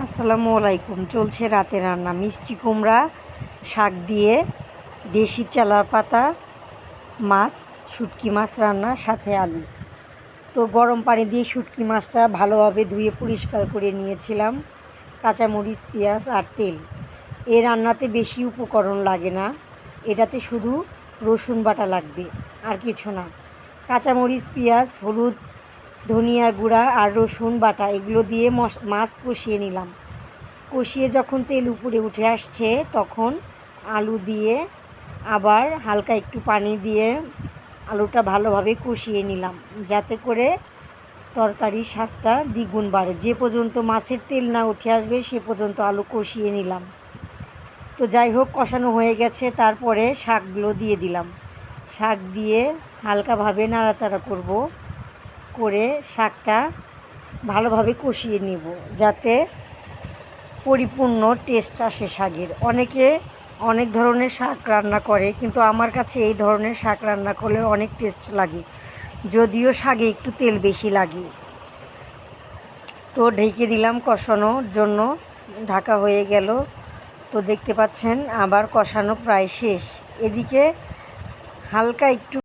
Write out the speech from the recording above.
আসসালামু আলাইকুম। চলছে রাতে রান্না মিষ্টি কুমড়া শাক দিয়ে দেশি চালা পাতা মাছ, শুটকি মাছ রান্না, সাথে আলু। তো গরম পানি দিয়ে শুটকি মাছটা ভালোভাবে ধুয়ে পরিষ্কার করে নিয়েছিলাম। কাঁচামরিচ, পেঁয়াজ আর তেল। এই রান্নাতে বেশি উপকরণ লাগে না, এটাতে শুধু রসুন বাটা লাগবে, আর কিছু না। কাঁচামরিচ, পেঁয়াজ, হলুদ, ধনিয়ার গুঁড়া আর রসুন বাটা এগুলো দিয়ে মাছ কষিয়ে নিলাম। কষিয়ে যখন তেল উপরে উঠে আসছে তখন আলু দিয়ে আবার হালকা একটু পানি দিয়ে আলুটা ভালোভাবে কষিয়ে নিলাম, যাতে করে তরকারির স্বাদটা দ্বিগুণ বাড়ে। যে পর্যন্ত মাছের তেল না উঠে আসবে সে পর্যন্ত আলু কষিয়ে নিলাম। তো যাই হোক, কষানো হয়ে গেছে। তারপরে শাকগুলো দিয়ে দিলাম। শাক দিয়ে হালকাভাবে নাড়াচাড়া করে শাকটা ভালোভাবে কষিয়ে নিব, যাতে পরিপূর্ণ টেস্ট আসে শাকের। অনেকে অনেক ধরনের শাক রান্না করে, কিন্তু আমার কাছে এই ধরনের শাক রান্না করলে অনেক টেস্ট লাগে, যদিও শাকে একটু তেল বেশি লাগে। তো ঢেকে দিলাম কষানোর জন্য, ঢাকা হয়ে গেল। তো দেখতে পাচ্ছেন আবার কষানো প্রায় শেষ। এদিকে হালকা একটু